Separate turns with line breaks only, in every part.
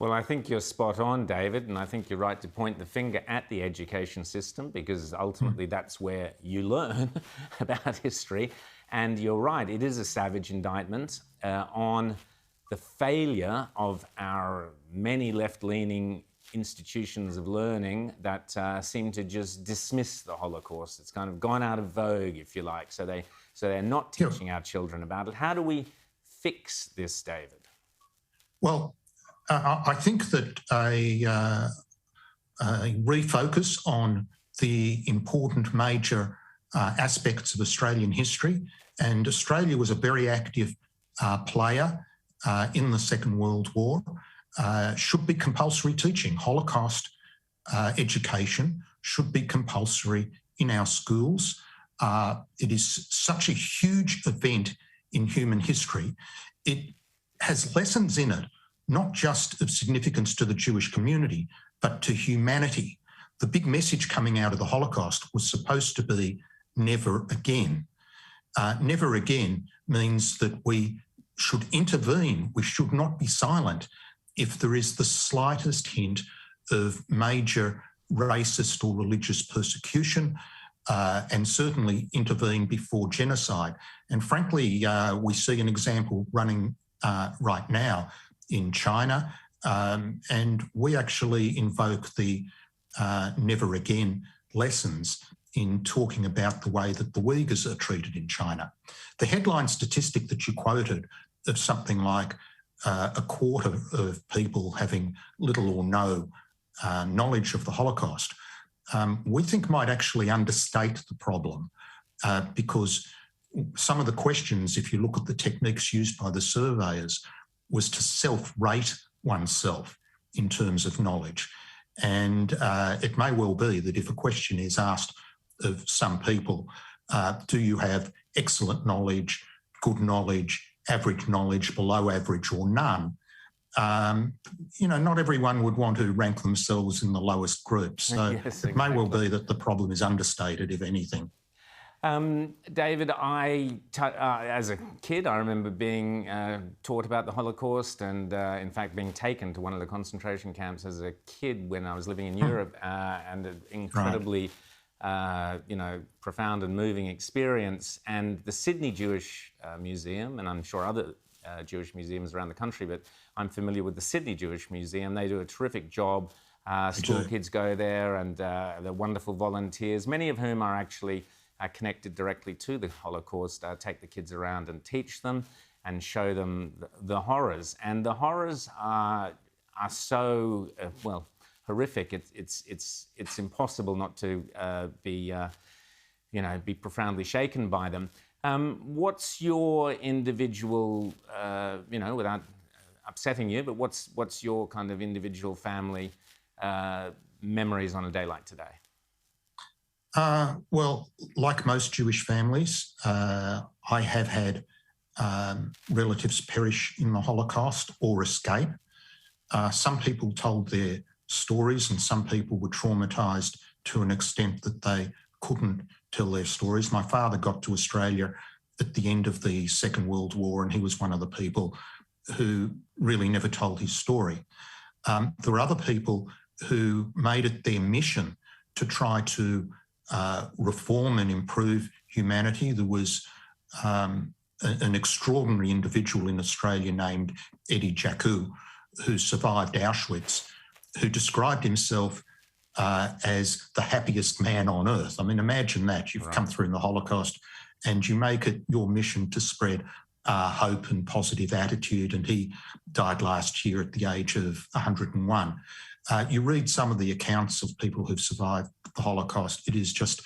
Well, I think you're spot on, David, and I think you're right to point the finger at the education system because ultimately that's where you learn about history. And you're right, it is a savage indictment on the failure of our many left-leaning institutions of learning that seem to just dismiss the Holocaust. It's kind of gone out of vogue, if you like, so they're not teaching our children about it. How do we fix this, David?
Well, I think that a refocus on the important major aspects of Australian history, and Australia was a very active player in the Second World War, should be compulsory teaching. Holocaust education should be compulsory in our schools. It is such a huge event in human history. It has lessons in it, not just of significance to the Jewish community, but to humanity. The big message coming out of the Holocaust was supposed to be never again. Never again means that we should intervene. We should not be silent if there is the slightest hint of major racist or religious persecution, and certainly intervene before genocide. And frankly, we see an example running right now in China, and we actually invoke the never again lessons in talking about the way that the Uyghurs are treated in China. The headline statistic that you quoted of something like a quarter of people having little or no knowledge of the Holocaust, we think might actually understate the problem, because some of the questions, if you look at the techniques used by the surveyors, was to self-rate oneself in terms of knowledge. And it may well be that if a question is asked of some people, do you have excellent knowledge, good knowledge, average knowledge, below average, or none? Not everyone would want to rank themselves in the lowest group. So
Yes,
it may well
exactly.
be that the problem is understated, if anything.
David, as a kid, I remember being taught about the Holocaust and, in fact, being taken to one of the concentration camps as a kid when I was living in Europe, and an incredibly, profound and moving experience. And the Sydney Jewish Museum, and I'm sure other Jewish museums around the country, but I'm familiar with the Sydney Jewish Museum. They do a terrific job. School kids go there, and they're wonderful volunteers, many of whom are actually connected directly to the Holocaust, take the kids around and teach them and show them the horrors. And the horrors are so, horrific. It's impossible not to be profoundly shaken by them. What's your individual, without upsetting you, but what's your kind of individual family memories on a day like today?
Well, like most Jewish families, I have had relatives perish in the Holocaust or escape. Some people told their stories, and some people were traumatised to an extent that they couldn't tell their stories. My father got to Australia at the end of the Second World War, and he was one of the people who really never told his story. There are other people who made it their mission to try to reform and improve humanity. There was an extraordinary individual in Australia named Eddie Jaku, who survived Auschwitz, who described himself as the happiest man on earth. I mean, imagine that. You've come through in the Holocaust and you make it your mission to spread hope and positive attitude, and he died last year at the age of 101. You read some of the accounts of people who've survived the Holocaust, it is just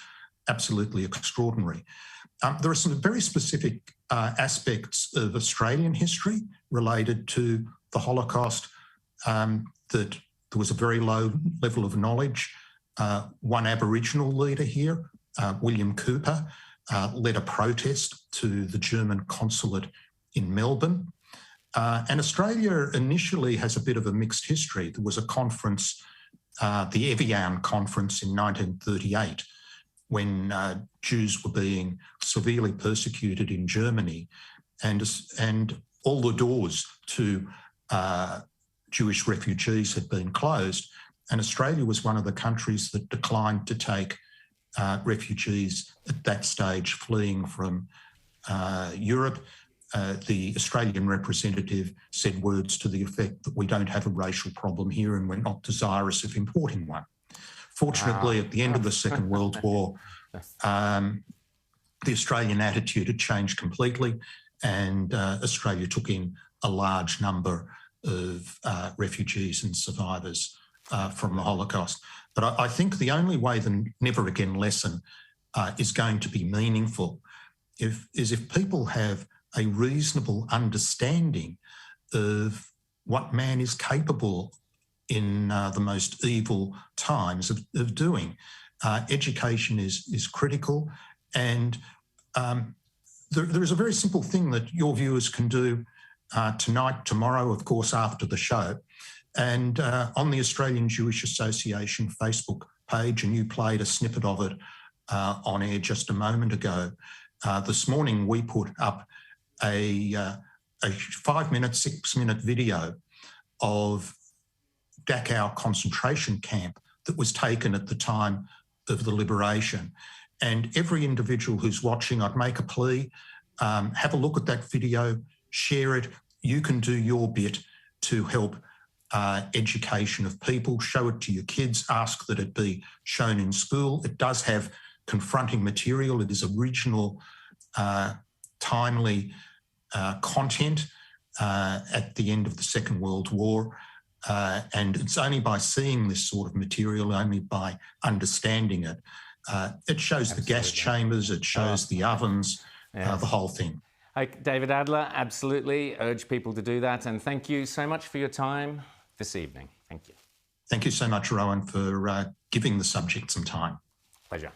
absolutely extraordinary. There are some very specific aspects of Australian history related to the Holocaust that there was a very low level of knowledge. One Aboriginal leader here, William Cooper, led a protest to the German consulate in Melbourne. And Australia initially has a bit of a mixed history. There was a conference, the Evian Conference in 1938, when Jews were being severely persecuted in Germany, and all the doors to Jewish refugees had been closed, and Australia was one of the countries that declined to take refugees at that stage fleeing from Europe. The Australian representative said words to the effect that we don't have a racial problem here and we're not desirous of importing one. Fortunately, at the end of the Second World War, the Australian attitude had changed completely, and Australia took in a large number of refugees and survivors from the Holocaust. But I think the only way the Never Again lesson is going to be meaningful is if people have a reasonable understanding of what man is capable in the most evil times of doing. Education is critical, and there is a very simple thing that your viewers can do tonight, tomorrow, of course, after the show. And on the Australian Jewish Association Facebook page, and you played a snippet of it on air just a moment ago, this morning we put up a 5-minute, 6-minute video of Dachau concentration camp that was taken at the time of the liberation. And every individual who's watching, I'd make a plea, have a look at that video, share it. You can do your bit to help education of people, show it to your kids, ask that it be shown in school. It does have confronting material. It is original, timely content at the end of the Second World War. And it's only by seeing this sort of material, only by understanding it, it shows the gas chambers, it shows the ovens, the whole thing.
David Adler, absolutely urge people to do that. And thank you so much for your time this evening. Thank you.
Thank you so much, Rowan, for giving the subject some time.
Pleasure.